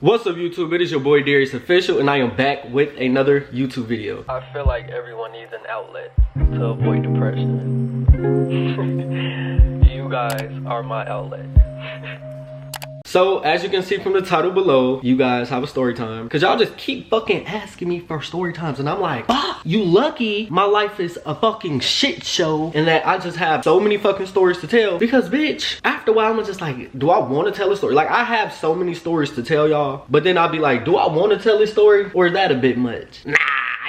What's up YouTube, it is your boy Darriusofficial and I am back with another YouTube video. I feel like everyone needs an outlet to avoid depression. You guys are my outlet. So, as you can see from the title below, you guys have a story time. Because y'all just keep fucking asking me for story times. And I'm like, ah, you lucky my life is a fucking shit show. And that I just have so many fucking stories to tell. Because, bitch, after a while, I'm just like, do I want to tell a story? Like, I have so many stories to tell y'all. But then I'll be like, do I want to tell this story? Or is that a bit much? Nah.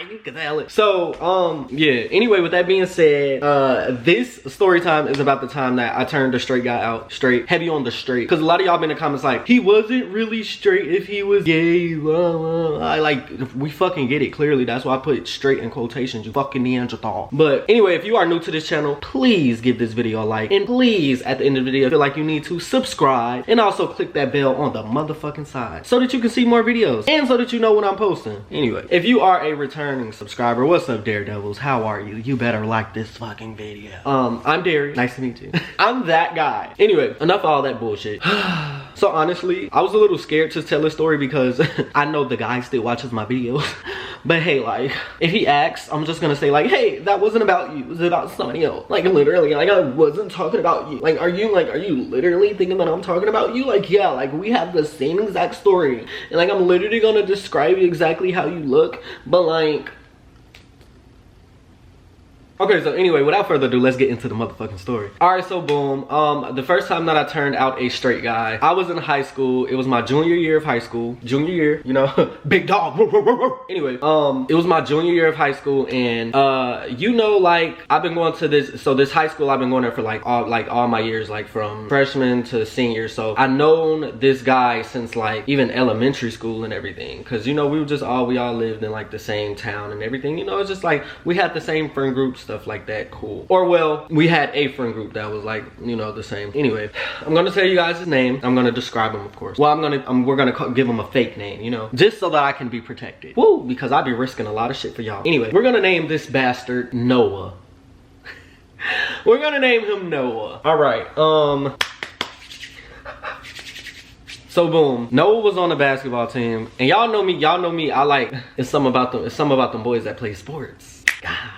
You can tell it. So, yeah. Anyway, with that being said, this story time is about the time that I turned a straight guy out. Straight. Heavy on the straight. Because a lot of y'all been in the comments like, he wasn't really straight if he was gay. I like, we fucking get it clearly. That's why I put straight in quotations, you fucking Neanderthal. But anyway, if you are new to this channel, please give this video a like. And please, at the end of the video, feel like you need to subscribe. And also click that bell on the motherfucking side. So that you can see more videos. And so that you know when I'm posting. Anyway, if you are a returning subscriber, what's up Daredevils, how are you? You better like this fucking video. I'm Darrius, nice to meet you. I'm that guy. Anyway, enough of all that bullshit. So honestly, I was a little scared to tell this story because I know the guy still watches my videos. But hey, like, if he asks, I'm just gonna say like, hey, that wasn't about you, it was about somebody else. Like literally, like I wasn't talking about you. Like, are you literally thinking that I'm talking about you? Like, yeah, like we have the same exact story. And like I'm literally gonna describe exactly how you look, but like, okay, so anyway, without further ado, let's get into the motherfucking story. All right, so boom. The first time that I turned out a straight guy, I was in high school. It was my junior year of high school. Junior year, you know, big dog. Anyway, it was my junior year of high school, and you know, like I've been going to this. So this high school, I've been going there for like all my years, like from freshman to senior. So I known this guy since like even elementary school and everything, because you know we all lived in like the same town and everything. You know, it's just like we had the same friend groups. Stuff like that, cool. Or well, we had a friend group that was like, you know, the same. Anyway, I'm gonna tell you guys his name. I'm gonna describe him, of course. Well, we're gonna give him a fake name, you know, just so that I can be protected. Woo, because I'd be risking a lot of shit for y'all. Anyway, we're gonna name this bastard Noah. We're gonna name him Noah. All right. So boom, Noah was on the basketball team, and y'all know me. I like, it's something about them boys that play sports.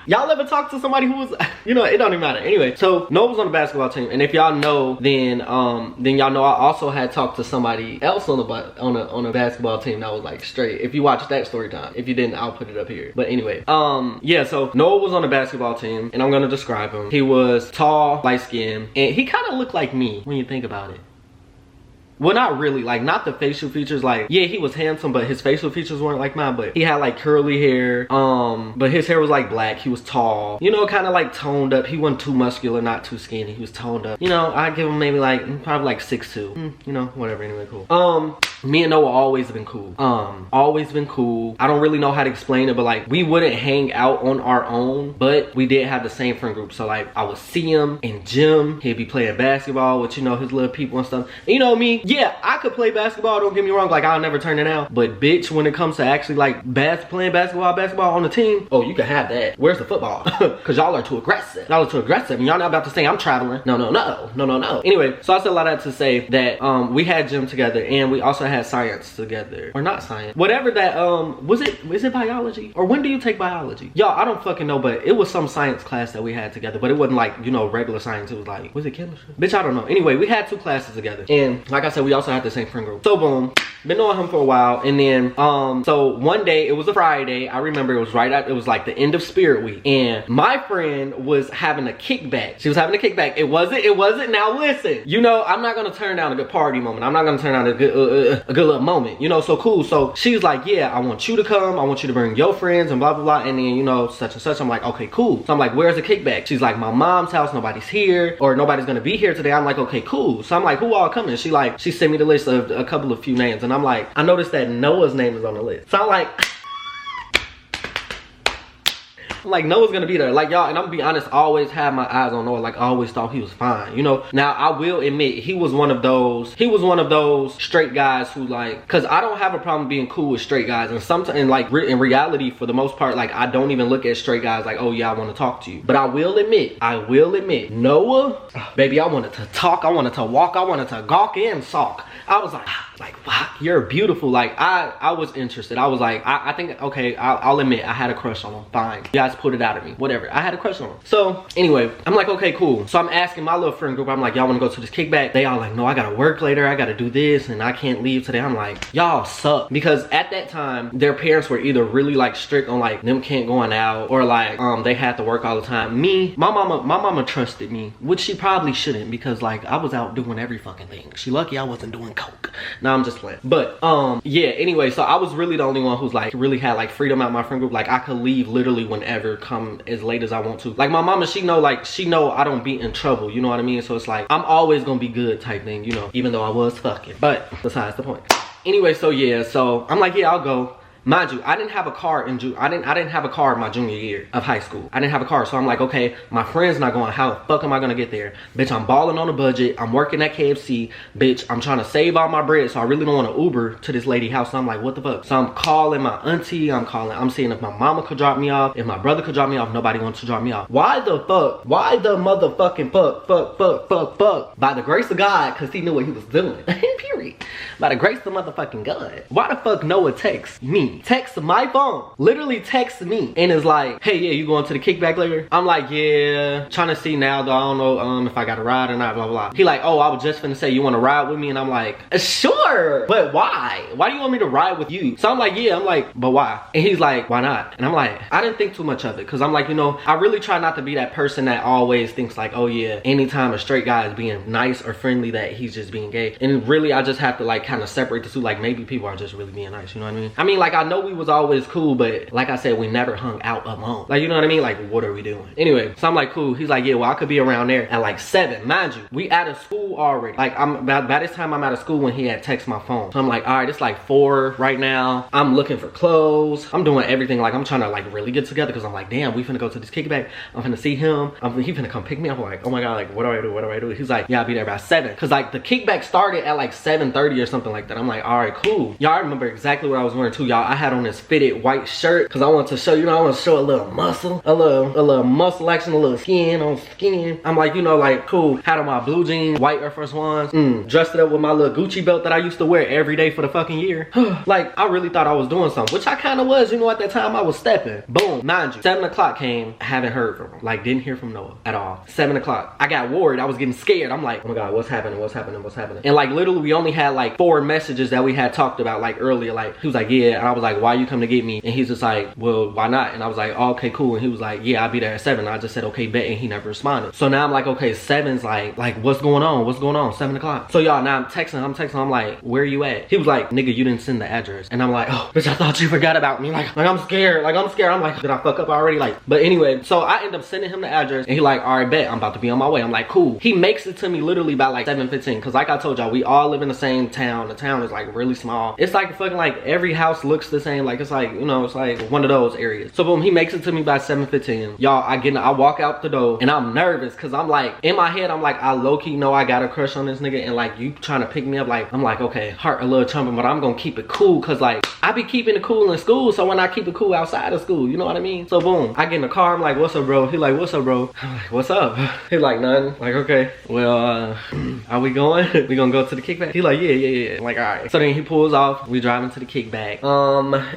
Y'all ever talk to somebody who was, you know, it don't even matter. Anyway, so Noah was on the basketball team, and if y'all know, then y'all know I also had talked to somebody else on a basketball team that was like straight. If you watched that story time, if you didn't, I'll put it up here. But anyway, yeah, so Noah was on the basketball team, and I'm gonna describe him. He was tall, light skinned, and he kind of looked like me when you think about it. Well, not really, like not the facial features, like, yeah, he was handsome, but his facial features weren't like mine. But he had like curly hair, but his hair was like black. He was tall, you know, kind of like toned up. He wasn't too muscular, not too skinny. He was toned up, you know. I'd give him maybe like probably like 6'2", you know, whatever. Anyway, cool. Me and Noah always been cool. Always been cool. I don't really know how to explain it, but like we wouldn't hang out on our own, but we did have the same friend group. So like I would see him in gym. He'd be playing basketball with, you know, his little people and stuff. And you know me, yeah, I could play basketball, don't get me wrong, like I'll never turn it out. But bitch, when it comes to actually like playing basketball on the team, oh, you can have that. Where's the football? Cause y'all are too aggressive. Y'all are too aggressive, and y'all not about to say I'm traveling. No. Anyway, so I said a lot of that to say that we had gym together, and we also had science together. Or not science. Whatever that, was it biology? Or when do you take biology? Y'all, I don't fucking know, but it was some science class that we had together, but it wasn't like, you know, regular science. It was like, was it chemistry? Bitch, I don't know. Anyway, we had 2 classes together, and like I said, we also had the same friend group. So boom, been knowing him for a while, and then so one day, it was a Friday, I remember it was it was like the end of Spirit Week, and my friend was having a kickback. She was having a kickback. It wasn't, now listen, you know, I'm not gonna turn down a good party moment. I'm not gonna turn down a good little moment, you know, so cool. So she's like, yeah, I want you to come, I want you to bring your friends and blah blah blah, and then, you know, such and such. I'm like, okay, cool. So I'm like, where's the kickback? She's like, my mom's house, nobody's here, or nobody's gonna be here today. I'm like, okay, cool. So I'm like, who all coming? She sent me the list of a few names, and I'm like, I noticed that Noah's name is on the list. So I'm like, Noah's gonna be there. Like, y'all, and I'm gonna be honest, I always had my eyes on Noah. Like, I always thought he was fine, you know. Now, I will admit, he was one of those straight guys who, like, cause I don't have a problem being cool with straight guys. And sometimes, and like, in reality, for the most part, like, I don't even look at straight guys like, oh yeah, I wanna talk to you. But I will admit, Noah, baby, I wanted to talk, I wanted to walk, I wanted to gawk and sock. I was like, like, wow, you're beautiful. Like, I was interested. I was like, I think, okay, I'll admit I had a crush on him. Fine. You guys put it out of me. Whatever. I had a crush on him. So anyway, I'm like, okay, cool. So I'm asking my little friend group, I'm like, y'all wanna go to this kickback? They all like, no, I gotta work later. I gotta do this and I can't leave today. I'm like, y'all suck. Because at that time, their parents were either really like strict on like them can't going out, or like they had to work all the time. Me, my mama trusted me, which she probably shouldn't, because like I was out doing every fucking thing. She lucky I wasn't doing coke. Now I'm just playing. But yeah, anyway, so I was really the only one who's like really had like freedom out my friend group. Like I could leave literally whenever, come as late as I want to. Like my mama, she know I don't be in trouble, you know what I mean? So it's like I'm always gonna be good type thing, you know, even though I was fucking. But besides the point. Anyway, so yeah, so I'm like, yeah, I'll go. Mind you, I didn't have a car in I didn't have a car my junior year of high school. I didn't have a car, so I'm like, okay, my friend's not going. How the fuck am I gonna get there? Bitch, I'm balling on a budget. I'm working at KFC. Bitch, I'm trying to save all my bread, so I really don't want to Uber to this lady house. So I'm like, what the fuck? So I'm calling my auntie. I'm seeing if my mama could drop me off, if my brother could drop me off. Nobody wants to drop me off. Why the fuck? Why the motherfucking fuck? By the grace of God, because he knew what he was doing. Period. By the grace of the motherfucking God. Why the fuck Noah texts me? Text my phone, literally text me, and is like, hey, yeah, you going to the kickback later? I'm like, yeah, trying to see now though, I don't know if I got a ride or not, blah blah. He like, oh, I was just finna say, you want to ride with me? And I'm like, sure, but why do you want me to ride with you? So I'm like, yeah. I'm like, but why? And he's like, why not? And I'm like, I didn't think too much of it, because I'm like, you know, I really try not to be that person that always thinks like, oh yeah, anytime a straight guy is being nice or friendly, that he's just being gay. And really I just have to like kind of separate the two. Like maybe people are just really being nice, you know what I mean? I mean, like I know we was always cool, but like I said, we never hung out alone. Like, you know what I mean? Like, what are we doing? Anyway, so I'm like, cool. He's like, yeah, well, I could be around there at like 7. Mind you, we out of school already. Like, by this time I'm out of school when he had texted my phone. So I'm like, all right, it's like 4 right now. I'm looking for clothes. I'm doing everything. Like, I'm trying to like really get together, because I'm like, damn, we finna go to this kickback. I'm finna see him. He finna come pick me up. I'm like, oh my God, like, what do I do? What do I do? He's like, yeah, I'll be there by 7. Cause like the kickback started at like 7:30 or something like that. I'm like, all right, cool. Y'all, I remember exactly what I was wearing too, y'all. I had on this fitted white shirt, because I want to show, you know, I want to show a little muscle, a little muscle action, a little skin on skin. I'm like, you know, like, cool. Had on my blue jeans, white Air Force Ones, dressed it up with my little Gucci belt that I used to wear every day for the fucking year. Like, I really thought I was doing something, which I kind of was, you know, at that time I was stepping. Boom, mind you, 7 o'clock came, I haven't heard from him. Like, didn't hear from Noah at all. 7 o'clock, I got worried, I was getting scared. I'm like, oh my God, what's happening? What's happening? What's happening? And like, literally, we only had like 4 messages that we had talked about like earlier. Like, he was like, yeah, and I was like, why you come to get me? And he's just like, well, why not? And I was like, oh, okay, cool. And he was like, yeah, I'll be there at 7. And I just said, okay, bet. And he never responded. So now I'm like, okay, 7's like what's going on? What's going on? 7 o'clock. So y'all, now I'm texting. I'm like, where you at? He was like, nigga, you didn't send the address. And I'm like, oh, bitch, I thought you forgot about me. Like I'm scared. I'm like, did I fuck up already? Like, but anyway, so I end up sending him the address, and he like, all right, bet, I'm about to be on my way. I'm like, cool. He makes it to me literally by like 7:15, because like I told y'all, we all live in the same town. The town is like really small. It's like fucking like every house looks the same. Like, it's like, you know, it's like one of those areas. So boom, he makes it to me by 7:15. Y'all, I walk out the door, and I'm nervous, because I'm like, in my head, I'm like, I low-key know I got a crush on this nigga, and like, you trying to pick me up, like, I'm like, okay, heart a little trumping, but I'm gonna keep it cool, because like, I be keeping it cool in school, so when I keep it cool outside of school, you know what I mean? So boom, I get in the car, I'm like, what's up, bro? He like, what's up, bro? I'm like, what's up? He like, nothing. Like, okay, well, are we going? We gonna go to the kickback? He like, yeah. I'm like, all right. So then he pulls off, we drive into the kickback.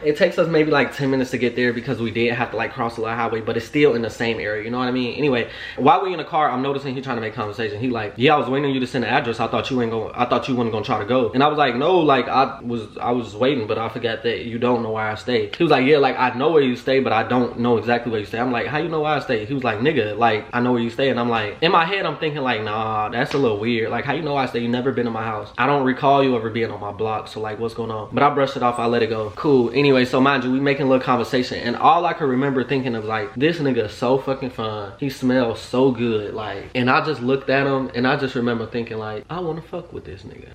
It takes us maybe like 10 minutes to get there, because we did have to like cross the little highway, but it's still in the same area, you know what I mean? Anyway, while we in the car, I'm noticing he trying to make conversation. He like, yeah, I was waiting on you to send the address. I thought you wasn't gonna try to go. And I was like, no, like I was waiting, but I forgot that you don't know where I stay. He was like, yeah, like I know where you stay, but I don't know exactly where you stay. I'm like, how you know where I stay? He was like, nigga, like I know where you stay. And I'm like, in my head, I'm thinking like, nah, that's a little weird. Like, how you know I stay? You never been in my house. I don't recall you ever being on my block. So like, what's going on? But I brushed it off. I let it go. Cool. Anyway, so mind you, we making a little conversation, and all I could remember thinking of like, this nigga is so fucking fun. He smells so good. Like, and I just looked at him, and I just remember thinking like, I want to fuck with this nigga.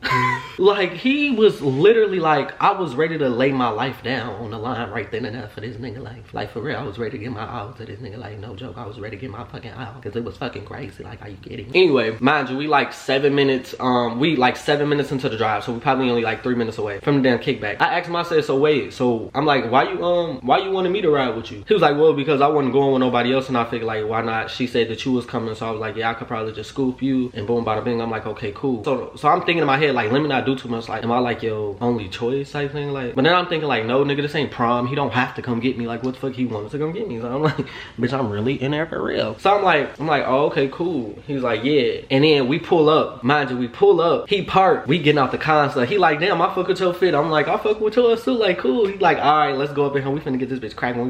Like, he was literally like, I was ready to lay my life down on the line right then and there for this nigga. Like for real, I was ready to get my all to this nigga. Like, no joke, I was ready to get my fucking all, because it was fucking crazy. Like, how you getting? Anyway, mind you, we like 7 minutes minutes into the drive, so we probably only like 3 minutes away from the damn kickback. I asked him, I said, so wait, so I'm like, why you wanted me to ride with you? He was like, well, because I wasn't going with nobody else, and I figured like, why not? She said that you was coming, so I was like, yeah, I could probably just scoop you, and boom, bada bing. I'm like, okay, cool. So I'm thinking in my head, like, let me not do too much. Like, am I like your only choice type thing? Like, but then I'm thinking like, no, nigga, this ain't prom. He don't have to come get me. Like, what the fuck he wants to come get me? So I'm like, bitch, I'm really in there for real. So I'm like, oh, okay, cool. He's like, yeah. And then we pull up. Mind you, we pull up. He parked. We getting out the concert. He like, damn, I fuck with your fit. I'm like, I fuck with yours too. Like, cool. He like, all right, let's go up in here. We finna get this bitch cracking.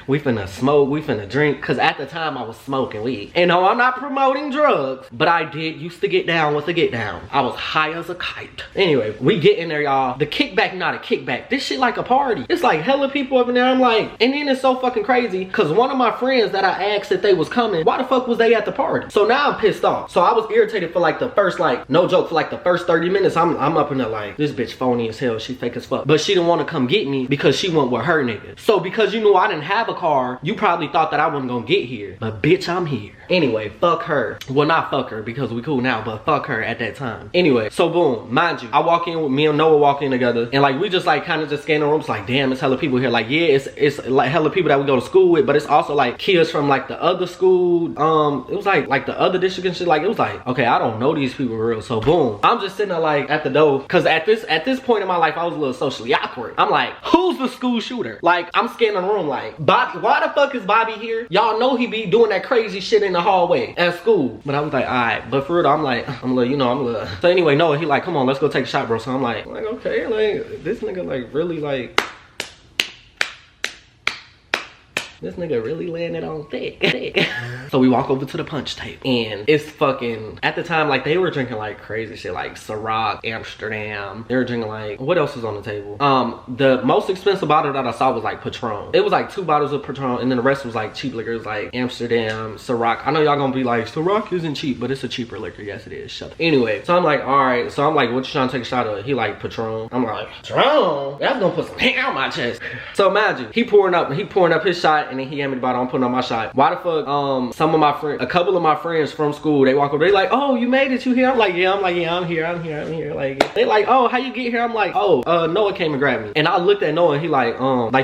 We finna smoke. We finna drink. Cause at the time I was smoking weed. And no, I'm not promoting drugs, but I did used to get down with the get down. I was high as a kite. Anyway, we get in there, y'all. The kickback, not a kickback. This shit like a party. It's like hella people up in there. I'm like, and then it's so fucking crazy. Cause one of my friends that I asked if they was coming, why the fuck was they at the party? So now I'm pissed off. So I was irritated for like the first, like, no joke, for like the first 30 minutes. I'm up in there like, this bitch phony as hell. She fake as fuck. But she didn't want to come get me because she went with her nigga. So because you knew I didn't have a car, you probably thought that I wasn't gonna get here. But bitch, I'm here. Anyway, fuck her. Well, not fuck her because we cool now, but fuck her at that time. Anyway, so boom, mind you, I walk in with me and Noah walk in together, and like we just like kind of just scan the rooms like, damn, it's hella people here. Like, yeah, it's like hella people that we go to school with, but it's also like kids from like the other school. It was like the other district and shit. Like, it was like, okay, I don't know these people for real. So boom, I'm just sitting there like at the door, cause at this point in my life, I was a little socially awkward. I'm like, who's the school shooter? Like, I'm scanning the room like, Bobby, why the fuck is Bobby here? Y'all know he be doing that crazy shit in the hallway at school. But I was like, all right, but for real, I'm like, I'm a little. So anyway, Noah, he like, come on, let's go take a shot, bro. So I'm like, okay, like this nigga like really like. This nigga really landed on thick. So we walk over to the punch table, and it's fucking, at the time, like they were drinking like crazy shit, like Ciroc, Amsterdam. They were drinking like, what else was on the table? The most expensive bottle that I saw was like Patron. It was like 2 bottles of Patron, and then the rest was like cheap liquors like Amsterdam, Ciroc. I know y'all gonna be like, Ciroc isn't cheap, but it's a cheaper liquor. Yes, it is. Shut up. Anyway, so I'm like, all right. So I'm like, what you trying to take a shot of? He like Patron. I'm like, Patron? That's gonna put some hair on my chest. So imagine, he pouring up his shot, and then he handed me the bottle. I'm putting on my shot. Why the fuck, some of my friends, a couple of my friends from school, they walk over, they like, oh, you made it, you here? I'm like, yeah. I'm here. Like, they like, oh, how you get here? I'm like, oh, Noah came and grabbed me. And I looked at Noah, and he like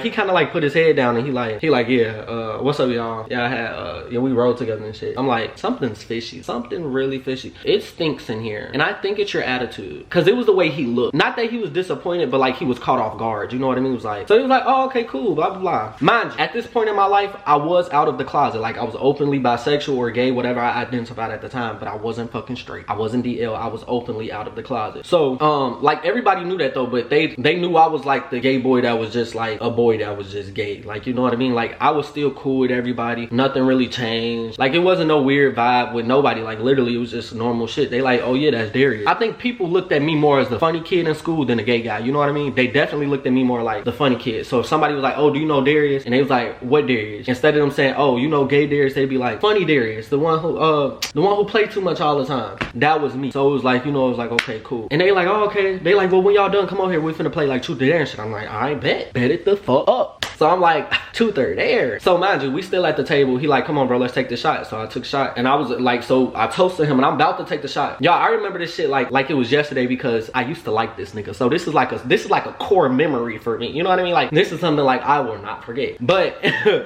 he kind of like put his head down, and he like, yeah, what's up, y'all? Yeah, I had, yeah, we rode together and shit. I'm like, something's fishy. Something really fishy. It stinks in here. And I think it's your attitude. Cause it was the way he looked. Not that he was disappointed, but like he was caught off guard. You know what I mean? It was like, so he was like, oh, okay, cool, blah, blah, blah. Mind you, at this point in my life, I was out of the closet. Like, I was openly bisexual or gay, whatever I identified at the time, but I wasn't fucking straight. I wasn't DL. I was openly out of the closet. So, like, everybody knew that though, but they knew I was like the gay boy that was just like a boy that was just gay. Like, you know what I mean? Like, I was still cool with everybody. Nothing really changed. Like, it wasn't no weird vibe with nobody. Like, literally, it was just normal shit. They like, oh yeah, that's Darrius. I think people looked at me more as the funny kid in school than the gay guy. You know what I mean? They definitely looked at me more like the funny kid. So if somebody was like, oh, do you know Darrius? And they was like, what Darrius? Instead of them saying, oh, you know gay Darrius, they'd be like, funny Darrius, the one who played too much all the time. That was me. So it was like, you know, it was like, okay, cool. And they like, oh, okay. They like, well, when y'all done, come on here, we finna play like truth or dare and shit. I'm like, I bet it the fuck up. So I'm like, truth or dare. So mind you, we still at the table. He like, come on, bro, let's take the shot. So I took a shot, and I was like, so I toasted him, and I'm about to take the shot. Y'all, I remember this shit like it was yesterday because I used to like this nigga. So this is like a core memory for me. You know what I mean? Like, this is something like I will not forget. But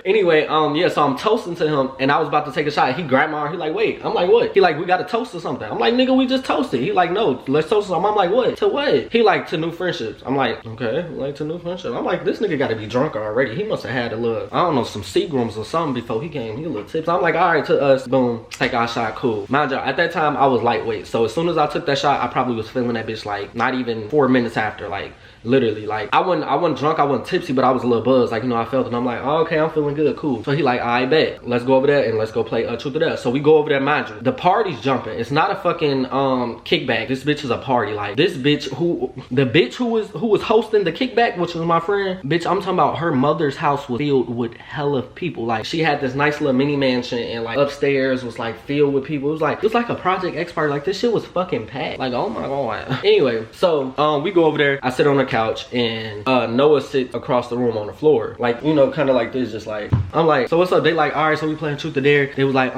anyway, yeah, so I'm toasting to him, and I was about to take a shot. He grabbed my arm. He like, wait. I'm like, what? He like, we got to toast or something. I'm like, nigga, we just toasted. He like, no, let's toast something. I'm like, what? To what? He like, to new friendships. I'm like, okay, like to new friendships. I'm like, this nigga got to be drunk already. He must have had a little, I don't know, some Seagrams or something before he came. He a little tips. I'm like, all right, to us, boom, take our shot, cool. Mind you, at that time, I was lightweight. So as soon as I took that shot, I probably was feeling that bitch like not even 4 minutes after, like literally. Like, I wasn't drunk, I wasn't tipsy, but I was a little buzzed. Like, you know, I felt it. I'm like, oh, okay, I'm feeling good, cool. So he like, I bet, let's go over there and let's go play truth or dare. So we go over there, mind you, the party's jumping. It's not a fucking kickback. This bitch is a party. Like, this bitch who was hosting the kickback, which was my friend, bitch, I'm talking about her mother's house was filled with hella people. Like, she had this nice little mini mansion, and like upstairs was like filled with people. It was like a Project X party. Like, this shit was fucking packed. Like, oh my god. Anyway, so we go over there. I sit on the couch, and Noah sits across the room on the floor, like, you know, kind of like this, just like, I'm like, so what's up? They like, all right, so we playing truth or dare. They was like,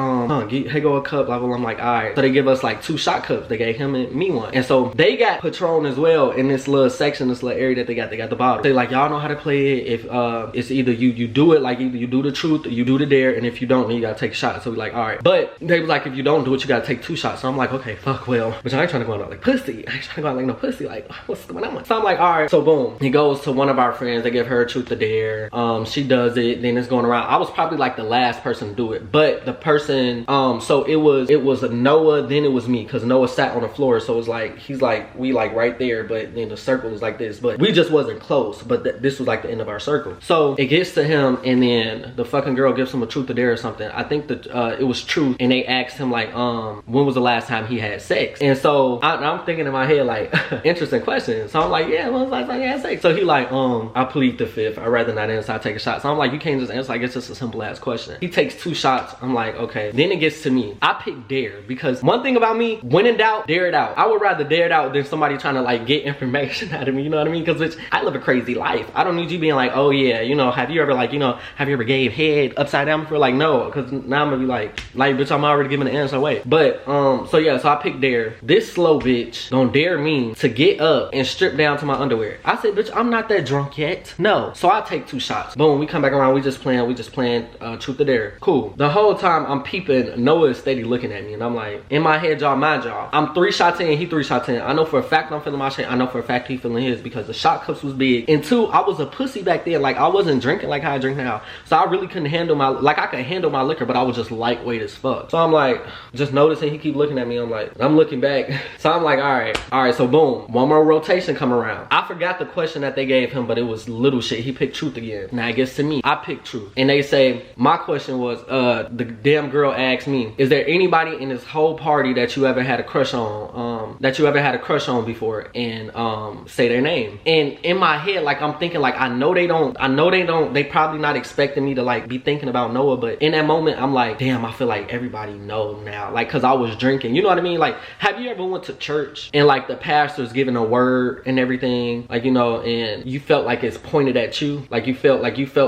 here go a cup, blah, blah, blah. I'm like, all right. So they give us like 2 shot cups. They gave him and me one. And so they got Patron as well in this little section, this little area that they got the bottle. They like, y'all know how to play it. If it's either you do it, like either you do the truth or you do the dare, and if you don't, then you gotta take a shot. So we like, all right. But they was like, if you don't do it, you gotta take 2 shots. So I'm like, okay, fuck, well, but I ain't trying to go out like pussy. I ain't trying to go out like no pussy. Like, what's going on? So I'm like, all right. So boom, he goes to one of our friends. They give her truth or dare. She does it. Then it's going around. I was probably like the last person to do it, but the person, so it was a Noah, then it was me, because Noah sat on the floor. So it's like, he's like, we like right there, but then the circle is like this, but we just wasn't close. But this was like the end of our circle. So it gets to him, and then the fucking girl gives him a truth or dare or something. I think that it was truth, and they asked him like, when was the last time he had sex? And so I'm thinking in my head like, interesting question. So I'm like, yeah, when was the last time you had sex? So he like, I plead the fifth. I'd rather not answer. I take a shot. So I'm like, you can't just answer. Like, it's just a simple ass question. He takes 2 shots. I'm like, okay. Then it gets to me. I pick dare, because one thing about me, when in doubt, dare it out. I would rather dare it out than somebody trying to like get information out of me. You know what I mean? Because I live a crazy life. I don't need you being like, oh yeah, you know, have you ever like, you know, have you ever gave head upside down before? Like, no, because now I'm gonna be like, bitch, I'm already giving the answer away. But so yeah, so I picked dare. This slow bitch gonna dare me to get up and strip down to my underwear. I said, bitch, I'm not that drunk yet. No. So I take 2 shots. Boom, we come back around. We just playing truth or dare. Cool. The whole time I'm peeping, Noah is steady looking at me, and I'm like, in my head, y'all, mind y'all, I'm 3 shots in, he 3 shots in. I know for a fact I'm feeling my shit. I know for a fact he feeling his, because the shot cups was big. And 2, I was a pussy back then. Like, I wasn't drinking like how I drink now. So I really couldn't handle I could handle my liquor, but I was just lightweight as fuck. So I'm like, just noticing he keep looking at me. I'm looking back. So I'm like, all right, so boom, one more rotation come around. I forgot the question that they gave him, but it was little shit. He picked truth again. Now it gets to me. I picked truth. And they say, my question was, the damn girl asked me, is there anybody in this whole party that you ever had a crush on, before? And say their name. And in my head, like, I'm thinking like, I know they don't, they probably not expecting me to like be thinking about Noah, but in that moment, I'm like, damn, I feel like everybody know now. Like, cause I was drinking, you know what I mean? Like, have you ever went to church and like the pastor's giving a word and everything, like, you know, and you felt like it's pointed at you, like you felt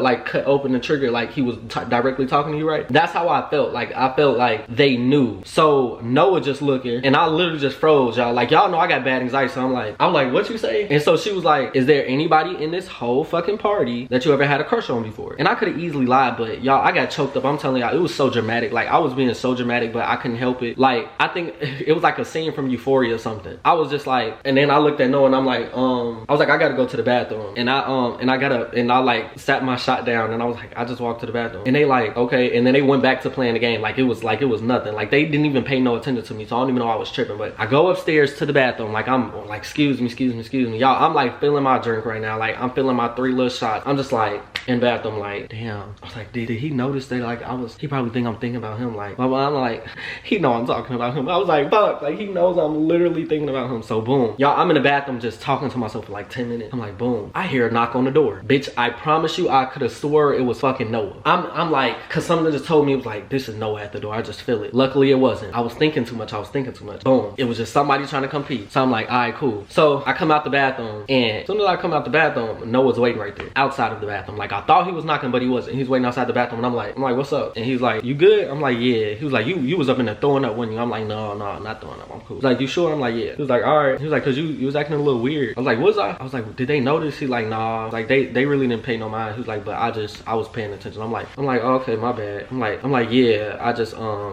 like cut open the trigger, like he was directly talking to you, right? That's how I felt. Like, I felt like they knew. So Noah just looking, and I literally just froze, y'all. Like, y'all know I got bad anxiety, so I'm like, what you say? And so she was like, is there anybody in this whole fucking party that you ever had a crush on before? And I could have easily lied, but y'all, I got choked up. I'm telling y'all, it was so dramatic. Like, I was being so dramatic, but I couldn't help it. Like, I think it was like a scene from Euphoria or something. I was just like, and then I looked at Noah and I'm like, I was like, I gotta go to the bathroom. And I like sat my shot down, and I was like, I just walked to the bathroom. And they like, okay. And then they went back to playing the game. Like it was nothing. Like, they didn't even pay no attention to me. So I don't even know I was tripping. But I go upstairs to the bathroom. Like, I'm like, excuse me. Y'all, I'm like feeling my drink right now. Like, I'm feeling my 3 little shots. I'm just like in bathroom, like, damn. I was like, did he notice that like he probably think I'm thinking about him? Like, I'm like, he know I'm talking about him. I was like, fuck, like he knows I'm literally thinking about him. So boom, y'all, I'm in the bathroom just talking to myself for like 10 minutes. I'm like, boom, I hear a knock on the door. Bitch, I promise you, I could have swore it was fucking Noah. I'm like, cause something just told me, it was like, this is Noah at the door. I just feel it. Luckily it wasn't. I was thinking too much. Boom, it was just somebody trying to compete. So I'm like, all right, cool. So I come out the bathroom, and as soon as I come out the bathroom, Noah's waiting right there outside of the bathroom. Like, I thought he was knocking, but he wasn't. He's waiting outside the bathroom, and I'm like, what's up? And he's like, you good? I'm like, yeah. He was like, you was up in there throwing up, wasn't you? I'm like, no, not throwing up. I'm cool. He's like, you sure? I'm like, yeah. He was like, all right. He was like, cause you was acting a little weird. I was like, was I? I was like, did they notice? He's like, nah. Like, they really didn't pay no mind. He was like, but I was paying attention. I'm like, oh, okay, my bad. I'm like, yeah,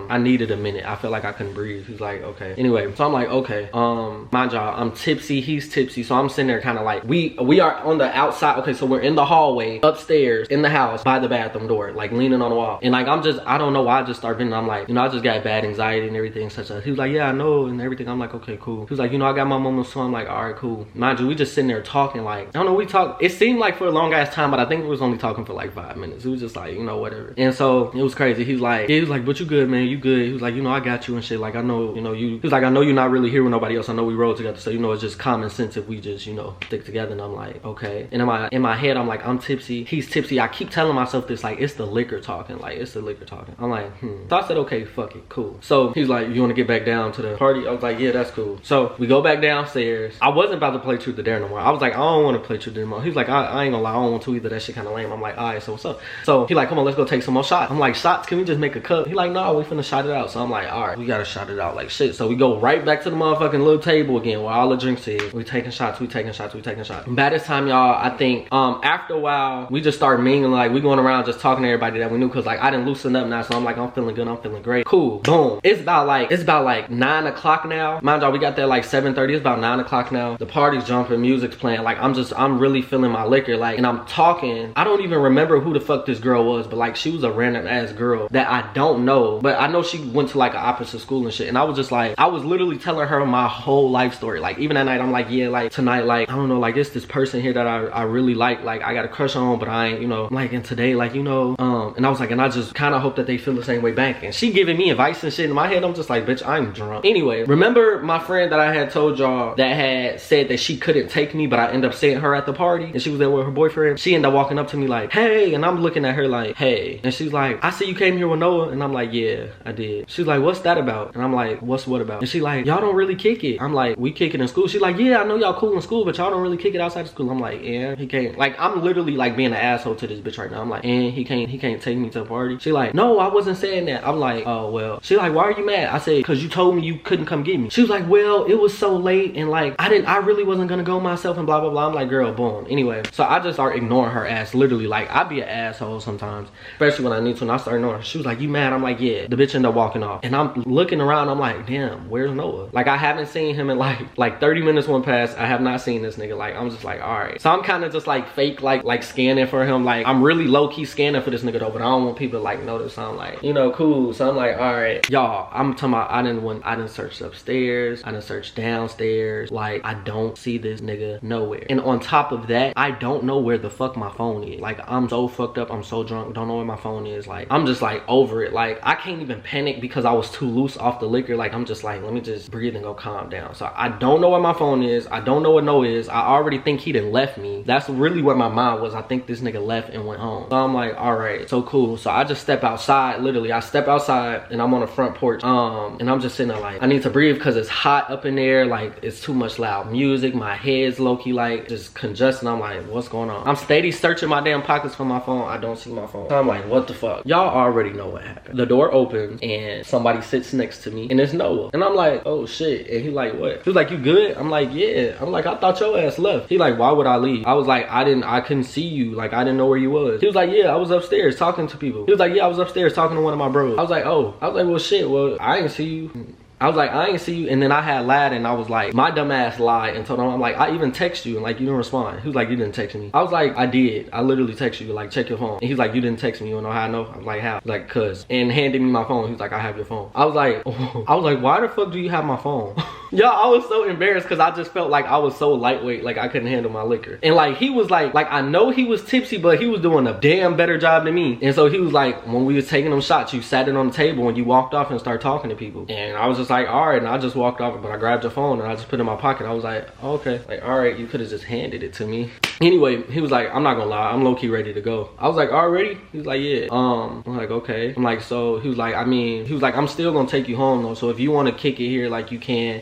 I needed a minute. I felt like I couldn't breathe. He's like, okay. Anyway, so I'm like, okay. Mind y'all, I'm tipsy, he's tipsy. So I'm sitting there kind of like, we are on the outside. Okay, so we're in the hallway upstairs in the house by the bathroom door, like leaning on the wall. And like, I don't know why I just started venting. I'm like, you know, I just got bad anxiety and everything such as. He was like, yeah, I know, and everything. I'm like, okay, cool. He was like, you know, I got my moments, so I'm like, all right, cool. Mind you, we just sitting there talking, like, I don't know, we talked, it seemed like for a long ass time, but I think we was only talking for like 5 minutes. It was just like, you know, whatever. And so it was crazy. He was like, but you good, man, you good. He was like, you know, I got you and shit. Like, I know, you know, he was like, I know you're not really here with nobody else. I know we rode together, so you know, it's just common sense if we just, you know, stick together. And I'm like, okay. And in my head, I'm like, I'm tipsy, he's tipsy. I keep telling myself this, like, it's the liquor talking. Like, it's the liquor talking. I'm like, So I said, okay, fuck it, cool. So he's like, you want to get back down to the party? I was like, yeah, that's cool. So we go back downstairs. I wasn't about to play truth or dare no more. I was like, I don't want to play truth or dare anymore. He's like, I ain't gonna lie, I don't want to either. That shit kind of lame. I'm like, all right, so what's up? So he like, come on, let's go take some more shots. I'm like, shots? Can we just make a cup? He like, no, we finna shot it out. So I'm like, all right, we gotta shot it out like shit. So we go right back to the motherfucking little table again where all the drinks is. We taking shots, we taking shots, we taking shots. By this time, y'all, I think after a while, we just started mingling. Like, we going around just talking to everybody that we knew, cause like I didn't loosen up now. So I'm like, I'm feeling good, I'm feeling great. Cool, boom. It's about like 9 o'clock now. Mind y'all, we got there like 7:30. It's about 9 o'clock now. The party's jumping, music's playing. Like, I'm really feeling my liquor. Like, and I'm talking. I don't even remember who the fuck this girl was, but like, she was a random ass girl that I don't know, but I know she went to like an opposite school and shit. And I was just like, I was literally telling her my whole life story. Like, even that night, I'm like, yeah, like tonight, like, I don't know, like it's this person here that I really like I got a crush on, but I ain't, you know, like, and today, like, you know, and I was like, and I just kind of hope that they feel the same way back. And she giving me advice and shit. In my head, I'm just like, bitch, I'm drunk. Anyway, remember my friend that I had told y'all that had said that she couldn't take me, but I ended up seeing her at the party and she was there with her boyfriend? She ended up walking up to me like, hey, and I'm looking at her like, hey, and she's like, I see you came here with Noah. And I'm like, yeah, I did. She's like, what's that about? And I'm like, what's what about? And she like, y'all don't really kick it. I'm like, we kick it in school. She's like, yeah, I know y'all cool in school, but y'all don't really kick it outside of school. I'm like, yeah, he can't. Like, I'm literally like being an asshole to this bitch right now. I'm like, and he can't take me to a party. She like, no, I wasn't saying that. I'm like, oh well. She like, why are you mad? I said, cause you told me you couldn't come get me. She was like, well, it was so late and like I really wasn't gonna go myself and blah blah blah. I'm like, girl, boom. Anyway, so I just start ignoring her ass. Literally, like, I be an asshole sometimes, especially when I need to, and I start ignoring her. She was like, you mad? I'm like, yeah. The bitch ended up walking off, and I'm looking around. I'm like, damn, where's Noah? Like, I haven't seen him in like 30 minutes went past. I have not seen this nigga. Like, I'm just like, all right. So I'm kind of just like fake like scanning for him. Like, I'm really low key scanning for this nigga though, but I don't want people to like notice. So I'm like, you know, cool. So I'm like, all right, y'all. I'm talking about, I didn't search upstairs. I didn't search downstairs. Like, I don't see this nigga nowhere. And on top of that, I don't know where the fuck my phone is. Like, I'm so fucked up. I'm so drunk. Don't know where my phone is. Like, I'm just like over it. Like, I can't even panic because I was too loose off the liquor. Like, I'm just like, let me just breathe and go calm down. So I don't know where my phone is. I don't know where Noah is. I already think he done left me. That's really where my mind was. I think this nigga left and went home. So I'm like, all right, so cool. So I just step outside. Literally, I step outside and I'm on the front porch. And I'm just sitting there like, I need to breathe because it's hot up in there. Like, it's too much loud music. My head's low-key like just congested. I'm like, what's going on? I'm steady searching my damn pockets for my phone. I don't see my phone. So I'm like, what the fuck? Y'all already know what happened. The door opens and somebody sits next to me and it's Noah. And I'm like, oh shit. And he like, what? He was like, you good? I'm like, yeah. I'm like, I thought your ass left. He like, why would I leave? I was like, I couldn't see you. Like, I didn't know where you was. He was like, yeah, I was upstairs talking to people. He was like, yeah, I was upstairs talking to one of my bros. I was like, oh. I was like, well shit, well, I didn't see you. I was like, I ain't see you. And then I had lied and I was like, my dumb ass lied and told him, I'm like, I even text you and like, you didn't respond. He was like, you didn't text me. I was like, I did. I literally text you, like, check your phone. And he's like, you didn't text me. You wanna know how I know? I was like, how? Like, cuz. And handed me my phone. He was like, I have your phone. I was like, oh. I was like, why the fuck do you have my phone? Y'all, I was so embarrassed because I just felt like I was so lightweight, like I couldn't handle my liquor. And like, he was like I know he was tipsy, but he was doing a damn better job than me. And so he was like, when we was taking them shots, you sat it on the table and you walked off and started talking to people. And I was just like, all right. And I just walked off, but I grabbed your phone and I just put it in my pocket. I was like, oh, okay. Like, all right, you could have just handed it to me. Anyway, he was like, I'm not gonna lie, I'm low-key ready to go. I was like, already? He was like, yeah. I'm like, okay. I'm like, so he was like, I'm still gonna take you home though. So if you want to kick it here, like, you can.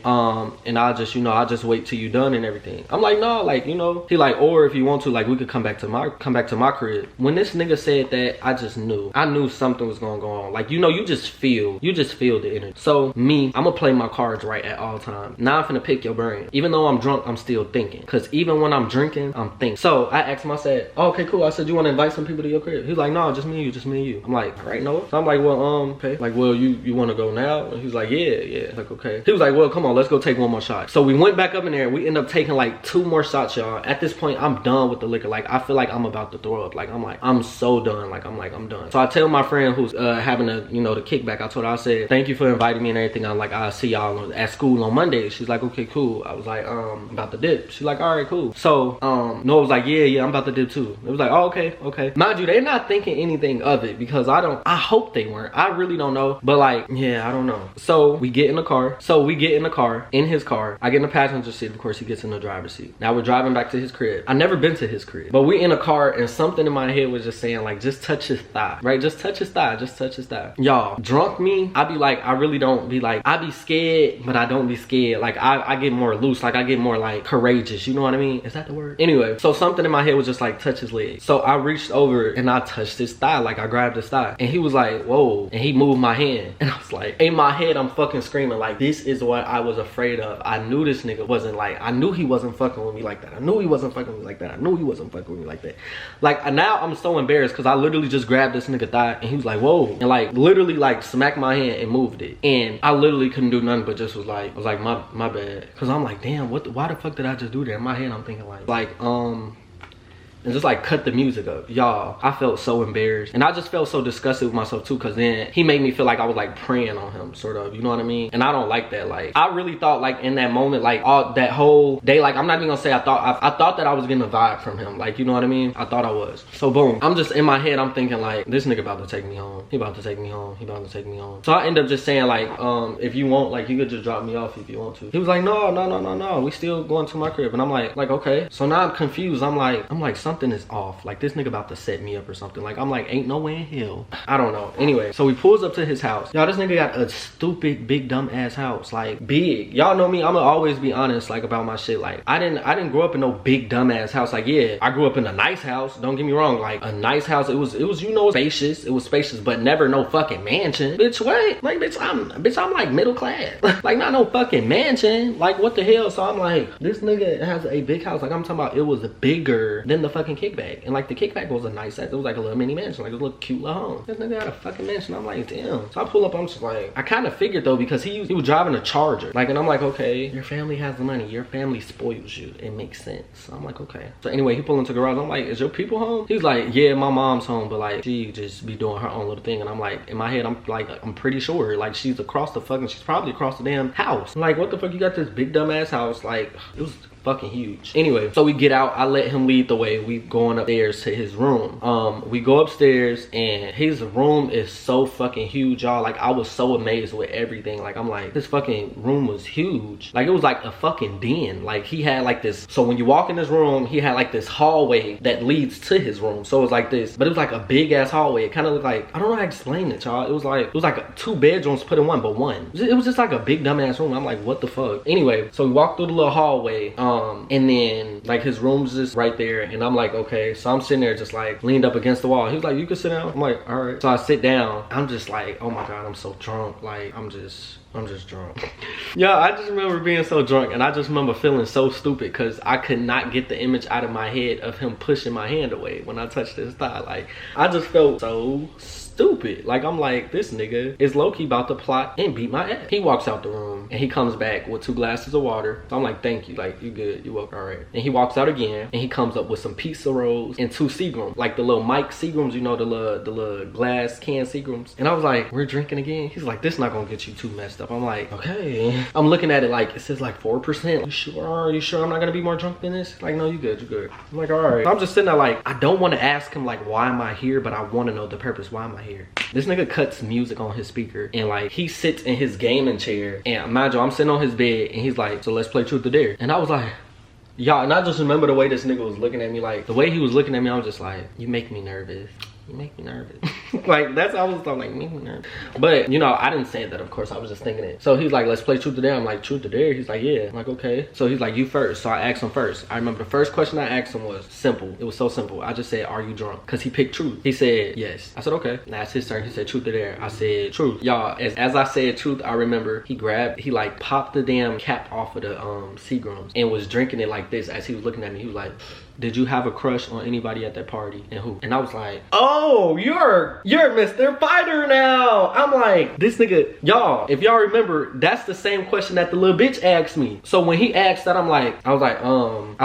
And I'll just, you know, I'll just wait till you done and everything. I'm like, no, like, you know. He like, or if you want to, like, we could come back to my crib. When this nigga said that, I just knew. I knew something was gonna go on. Like, you know, you just feel the energy. So me, I'm gonna play my cards right at all times. Now I'm finna pick your brain. Even though I'm drunk, I'm still thinking. Cause even when I'm drinking, I'm thinking. So I asked him, I said, oh, okay, cool. I said, you wanna invite some people to your crib? He was like, no, just me and you, just me and you. I'm like, all right, Noah. So I'm like, well, okay. Like, well, you wanna go now? And he was like, yeah. Like, okay. He was like, well, come on, let's go take one more shot. So we went back up in there. We ended up taking like 2 more shots, y'all. At this point, I'm done with the liquor. Like, I feel like I'm about to throw up. Like, I'm so done. Like, I'm done. So I tell my friend who's having the kickback, I told her, I said, thank you for inviting me and everything. I'm like, I'll see y'all at school on Monday. She's like, okay, cool. I was like, I'm about to dip. She's like, all right, cool. So Noah was like, yeah, I'm about to dip too. It was like, oh, okay. Mind you, they're not thinking anything of it because I hope they weren't. I really don't know. But like, yeah, I don't know. So we get in the car. car, in his car. I get in the passenger seat. Of course, he gets in the driver's seat. Now we're driving back to his crib. I never been to his crib, but we in a car and something in my head was just saying like, just touch his thigh, right? Just touch his thigh, just touch his thigh. Y'all, drunk me, I be like, I really don't be like, I be scared, but I don't be scared. Like I get more loose, like I get more like courageous, you know what I mean? Is that the word? Anyway, so something in my head was just like, touch his leg. So I reached over and I touched his thigh, like I grabbed his thigh. And he was like, whoa, and he moved my hand. And I was like, in my head, I'm fucking screaming like, this is what I was afraid of. I knew this nigga wasn't like, I knew he wasn't fucking with me like that. I knew he wasn't fucking with me like that. I knew he wasn't fucking with me like that. Like now I'm so embarrassed because I literally just grabbed this nigga thigh and he was like, whoa, and like literally like smacked my hand and moved it. And I literally couldn't do nothing but just was like, my bad. Cause I'm like, damn, why the fuck did I just do that? In my head I'm thinking like and just like cut the music up. Y'all, I felt so embarrassed. And I just felt so disgusted with myself too, cause then he made me feel like I was like preying on him, sort of, you know what I mean? And I don't like that. Like, I really thought like in that moment, like all that whole day, like I'm not even gonna say I thought that I was getting a vibe from him. Like, you know what I mean? I thought I was. So boom, I'm just in my head, I'm thinking like, this nigga about to take me home. He about to take me home. He about to take me home. So I end up just saying like, if you want, like you could just drop me off if you want to. He was like, no, we still going to my crib. And I'm like, okay. So now I'm confused. I'm like something is off. Like this nigga about to set me up or something. Like I'm like, ain't no way in hell. I don't know. Anyway, so he pulls up to his house. Y'all, this nigga got a stupid big dumb ass house. Like big. Y'all know me, I'ma always be honest like about my shit. Like I didn't grow up in no big dumb ass house. Like yeah, I grew up in a nice house. Don't get me wrong. Like a nice house. It was you know spacious. It was spacious, but never no fucking mansion. Bitch, what? Like bitch, I'm like middle class. Like not no fucking mansion. Like what the hell? So I'm like, this nigga has a big house. Like I'm talking about, it was bigger than the fucking kickback. And like the kickback was a nice set. It was like a little mini mansion, like a little cute little home. This nigga had a fucking mansion. I'm like, damn. So I pull up, I'm just like, I kind of figured though, because he was driving a Charger. Like, and I'm like, okay, your family has the money. Your family spoils you. It makes sense. So I'm like, okay. So anyway, he pulled into the garage. I'm like, is your people home? He's like, yeah, my mom's home, but like she just be doing her own little thing. And I'm like, in my head, I'm like, I'm pretty sure like she's probably across the damn house. I'm like, what the fuck? You got this big dumb ass house? Like, it was fucking huge. Anyway, so we get out. I let him lead the way. We going upstairs to his room. We go upstairs and his room is so fucking huge, y'all. Like I was so amazed with everything. Like I'm like, this fucking room was huge. Like it was like a fucking den. Like he had like this, so when you walk in his room, he had like this hallway that leads to his room. So it was like this, but it was like a big ass hallway. It kind of looked like, I don't know how to explain it, y'all. It was like 2 bedrooms put in one, but one. It was just like a big dumb ass room. I'm like, what the fuck? Anyway, so we walked through the little hallway. And then like his room's just right there, and I'm like, okay. So I'm sitting there just like leaned up against the wall. He was like, you can sit down. I'm like, all right. So I sit down. I'm just like, oh my god, I'm so drunk. Like I'm just drunk. Yeah, I just remember being so drunk, and I just remember feeling so stupid because I could not get the image out of my head of him pushing my hand away when I touched his thigh. Like I just felt so stupid. Like I'm like, this nigga is low-key about to plot and beat my ass. He walks out the room and he comes back with 2 glasses of water. So I'm like, thank you. Like, you good, you woke, all right. And he walks out again and he comes up with some pizza rolls and 2 Seagrams, like the little Mike Seagrams, you know, the little glass can Seagrams. And I was like, we're drinking again? He's like, this not gonna get you too messed up. I'm like, okay. I'm looking at it like, it says like 4%. You sure? Are you sure I'm not gonna be more drunk than this? Like, no, you good, you good. I'm like, all right. So I'm just sitting there like, I don't want to ask him like, why am I here? But I want to know the purpose. Why am I here? This nigga cuts music on his speaker and like he sits in his gaming chair, and mind you, I'm sitting on his bed and he's like, so let's play truth or dare. And I was like, y'all, and I just remember the way this nigga was looking at me. Like the way he was looking at me, I was just like, you make me nervous. You make me nervous. Like that's how I was thought, like, make me nervous. But you know, I didn't say that, of course. I was just thinking it. So he's like, let's play truth or dare. I'm like, truth or dare? He's like, yeah. I'm like, okay. So he's like, you first. So I asked him first. I remember the first question I asked him was simple. It was so simple. I just said, are you drunk? Because he picked truth. He said yes. I said, okay. Now it's his turn. He said truth or dare. I said truth. Y'all, as I said truth, I remember he like popped the damn cap off of the Seagrams and was drinking it like this. As he was looking at me, he was like, did you have a crush on anybody at that party, and who? And I was like, oh, you're Mr. Fighter now. I'm like, this nigga, y'all, if y'all remember, that's the same question that the little bitch asked me. So when he asked that, I was like, I'm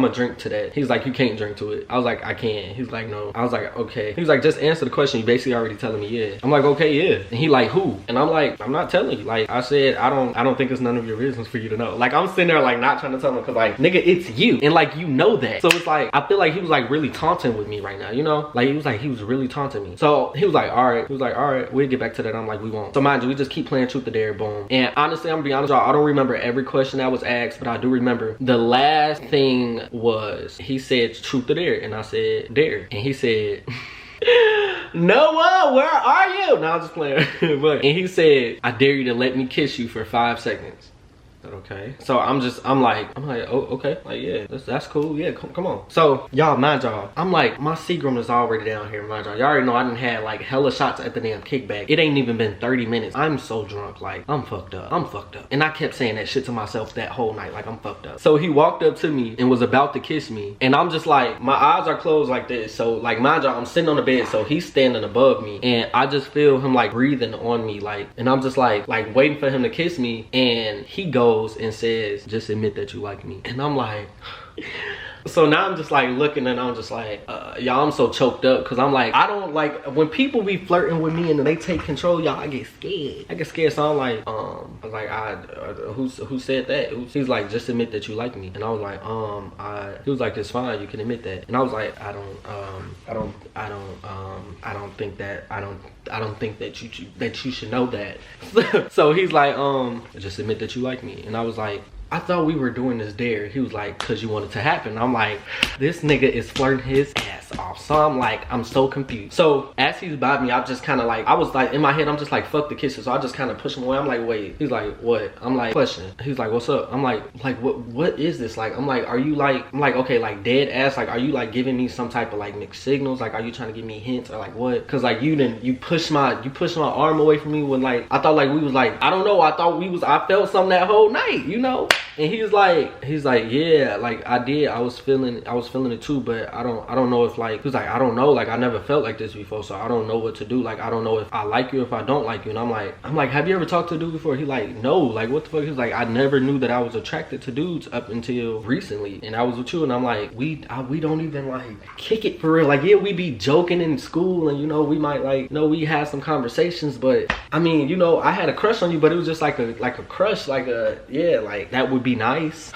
gonna drink to that. He's like, you can't drink to it. I was like, I can. He's like, no. I was like, okay. He was like, just answer the question. You basically already telling me yeah. I'm like, okay, yeah. And he like, who? And I'm like, I'm not telling you. Like I said, I don't think it's none of your business for you to know. Like I'm sitting there like not trying to tell him, because like, nigga, it's you, and like you know that. So it's like, I feel like he was like really taunting with me right now, you know? now. Like, he was really taunting me. So he was like, all right, we'll get back to that. I'm like, we won't. So mind you, we just keep playing truth or dare, boom. And honestly, I'm gonna be honest, y'all, I don't remember every question that was asked, but I do remember the last thing was, he said truth or dare, and I said dare. And he said, Noah, where are you? No, I'm just playing. But, and he said, I dare you to let me kiss you for 5 seconds. Okay, so I'm like, oh, okay, like, yeah, that's cool, yeah, come on. So y'all, mind y'all, I'm like, my Seagram is already down here, mind y'all. Y'all already know I done had like hella shots at the damn kickback. It ain't even been 30 minutes. I'm so drunk, like, I'm fucked up, and I kept saying that shit to myself that whole night, like, I'm fucked up. So he walked up to me and was about to kiss me, and I'm just like, my eyes are closed like this, so like, mind y'all, I'm sitting on the bed, so he's standing above me, and I just feel him like breathing on me, like, and I'm just like waiting for him to kiss me, and he goes and says, just admit that you like me. And I'm like, so now I'm just like looking, and I'm just like, y'all, I'm so choked up, because I'm like, I don't like when people be flirting with me and then they take control, y'all. I get scared. So I'm like, I was like, who said that? He's like, just admit that you like me. And I was like, he was like, it's fine, you can admit that. And I was like, I don't think that you should know that. So he's like, just admit that you like me. And I was like, I thought we were doing this dare. He was like, cause you want it to happen. I'm like, this nigga is flirting his ass off. So I'm like, I'm so confused. So as he's by me, I just kind of like, I was like, in my head, I'm just like, fuck the kisses. So I just kind of push him away. I'm like, wait. He's like, what? I'm like, question. He's like, what's up? I'm like, what is this? Like, I'm like, are you like, I'm like, okay, like dead ass. Like, are you like giving me some type of like mixed signals? Like, are you trying to give me hints or like what? Cause like you pushed my arm away from me when like, I thought like we was like, I don't know. I felt something that whole night, you know? And he's like, yeah, like I did. I was feeling it too, but I don't know if like, he's like, I don't know, like I never felt like this before, so I don't know what to do. Like I don't know if I like you, if I don't like you. And I'm like, have you ever talked to a dude before? He like, no, like what the fuck? He's like, I never knew that I was attracted to dudes up until recently, and I was with you. And I'm like, we don't even like kick it for real. Like, yeah, we be joking in school, and you know, we might like, you know, we had some conversations, but I mean, you know, I had a crush on you, but it was just like a crush, like a, yeah, like that would be nice.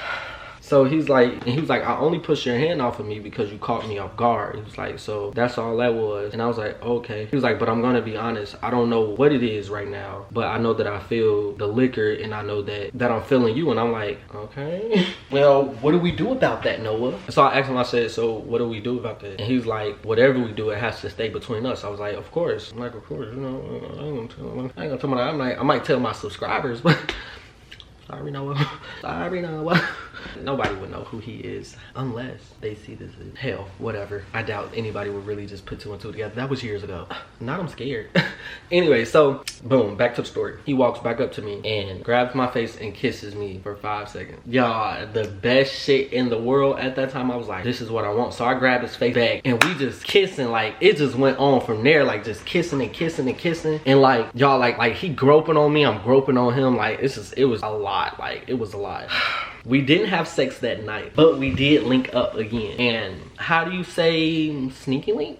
So he was like, I only pushed your hand off of me because you caught me off guard. He was like, so that's all that was. And I was like, okay. He was like, but I'm gonna be honest, I don't know what it is right now, but I know that I feel the liquor, and I know that I'm feeling you. And I'm like, okay. Well, what do we do about that, Noah? So I asked him, I said, so what do we do about that? And he was like, whatever we do, it has to stay between us. I was like, of course. I'm like, of course, you know, I ain't gonna tell my, I might tell my subscribers, but sorry, Noah. Sorry, Noah. Nobody would know who he is unless they see this as hell, whatever. I doubt anybody would really just put 2 and 2 together. That was years ago. Now I'm scared. Anyway, so boom, back to the story. He walks back up to me and grabs my face and kisses me for 5 seconds. Y'all, the best shit in the world. At that time, I was like, this is what I want. So I grabbed his face back, and we just kissing. Like, it just went on from there, like just kissing and kissing and kissing. And like, y'all, like he groping on me, I'm groping on him. Like, it was a lot. Like, it was a lot. We didn't have sex that night, but we did link up again. And how do you say sneakily?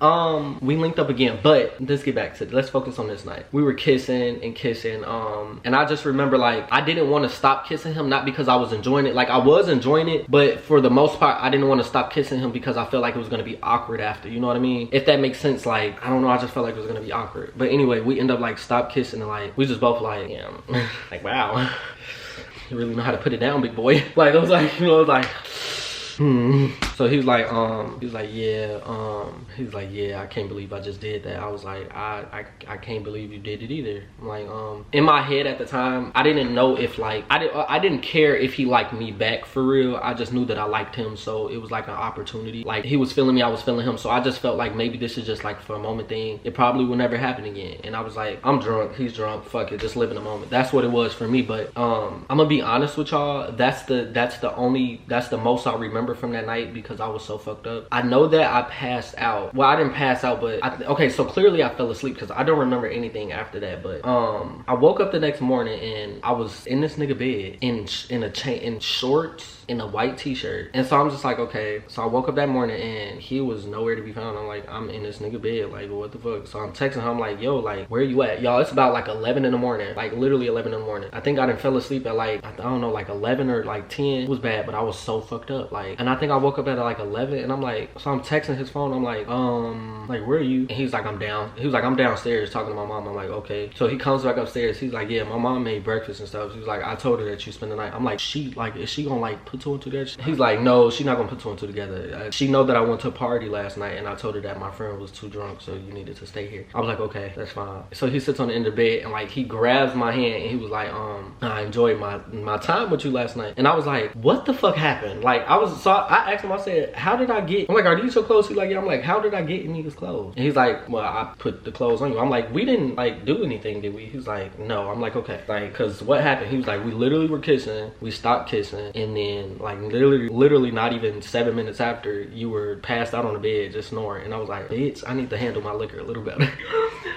We linked up again, but let's get back to it. Let's focus on this night. We were kissing and kissing, and I just remember like I didn't want to stop kissing him, not because I was enjoying it. Like I was enjoying it, but for the most part, I didn't want to stop kissing him because I felt like it was gonna be awkward after. You know what I mean? If that makes sense. Like, I don't know, I just felt like it was gonna be awkward. But anyway, we end up like stop kissing, and like we just both like, yeah, like wow. You really know how to put it down, big boy. Like, I was like, you know, I was like, So he was like, yeah, I can't believe I just did that. I was like, I can't believe you did it either. I'm like, in my head at the time, I didn't know if like, I didn't care if he liked me back for real. I just knew that I liked him, so it was like an opportunity. Like, he was feeling me, I was feeling him, so I just felt like maybe this is just like for a moment thing. It probably will never happen again. And I was like, I'm drunk, he's drunk, fuck it, just live in the moment. That's what it was for me. But I'm gonna be honest with y'all, that's the most I remember from that night, because I was so fucked up. I know that I passed out. Well, I didn't pass out, but okay, so clearly I fell asleep because I don't remember anything after that. But I woke up the next morning and I was in this nigga bed in shorts in a white t-shirt. And so I'm just like, okay. So I woke up that morning and he was nowhere to be found. I'm like, I'm in this nigga bed, like what the fuck? So I'm texting him, I'm like, yo, like where you at? Y'all, it's about like 11 in the morning, like literally 11 in the morning. I think I done fell asleep at like, I don't know, like 11 or like 10. It was bad, but I was so fucked up, like. And I think I woke up at like 11 and I'm like, so I'm texting his phone, I'm like where are you? And he's like, I'm down. He was like, I'm downstairs talking to my mom. I'm like, okay. So he comes back upstairs. He's like, yeah, my mom made breakfast and stuff. He's like, I told her that you spend the night. I'm like, is she gonna like put two and two together? He's like, no, she's not gonna put two and two together. She know that I went to a party last night and I told her that my friend was too drunk, so you needed to stay here. I was like, okay, that's fine. So he sits on the end of the bed and like he grabs my hand and he was like, I enjoyed my time with you last night. And I was like, what the fuck happened? Like I asked him, I said, how did I get? I'm like, are these your clothes? He's like, yeah. I'm like, how did I get in these clothes? And he's like, well, I put the clothes on you. I'm like, we didn't like do anything, did we? He's like, no. I'm like, okay. Like, cause what happened? He was like, we literally were kissing, we stopped kissing, and then like literally not even 7 minutes after, you were passed out on the bed just snoring. And I was like, bitch, I need to handle my liquor a little better.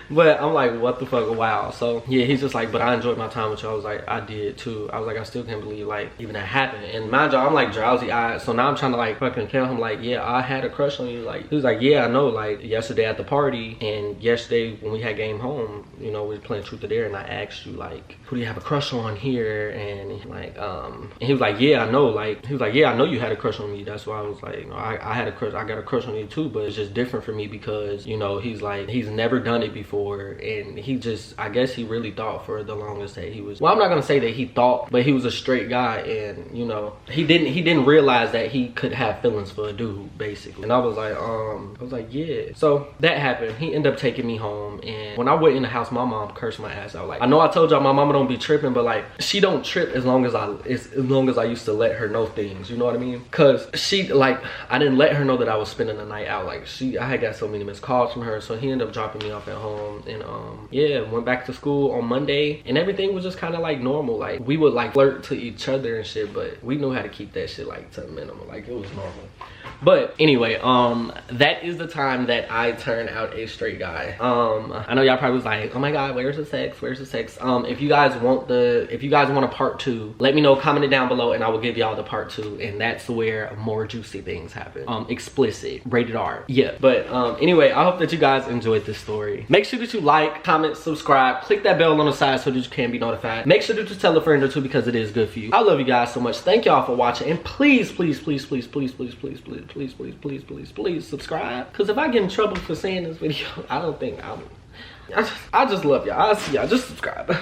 But I'm like, what the fuck? Wow. So yeah, he's just like, but I enjoyed my time with you. I was like, I did too. I was like, I still can't believe like even that happened. And mind you, I'm like drowsy eyed, so now I'm trying to like fucking tell him like, yeah, I had a crush on you. Like he was like, yeah, I know, like yesterday at the party and yesterday when we had game home, you know, we were playing truth or dare and I asked you like, who do you have a crush on here? And like and he was like, yeah, I know. Like he was like, yeah, I know you had a crush on me. That's why I was like, I had a crush. I got a crush on you too, but it's just different for me because, you know, he's like, he's never done it before. And he just, I guess he really thought for the longest that he was, well, I'm not gonna say that he thought, but he was a straight guy. And you know, he didn't realize that he could have feelings for a dude basically. And I was like, yeah. So that happened. He ended up taking me home, and when I went in the house, my mom cursed my ass out. Like, I know I told y'all my mama don't be tripping, but like she don't trip as long as I used to let her know things, you know what I mean? Cause she, like, I didn't let her know that I was spending the night out. Like I had got so many missed calls from her, so he ended up dropping me off at home. And yeah, went back to school on Monday and everything was just kind of like normal. Like we would like flirt to each other and shit, but we knew how to keep that shit like to a minimum. Like it was normal. But anyway, that is the time that I turned out a straight guy. I know y'all probably was like, oh my god, where's the sex? Where's the sex? If you guys want a part 2, let me know, comment it down below, and I will give y'all the part 2. And that's where more juicy things happen. Explicit, rated R. Yeah. But anyway, I hope that you guys enjoyed this story. Make sure that you like, comment, subscribe, click that bell on the side so that you can be notified. Make sure that you tell a friend or two because it is good for you. I love you guys so much. Thank y'all for watching, and please subscribe, because if I get in trouble for saying this video, I don't think I just love y'all. I'll see y'all. Just subscribe.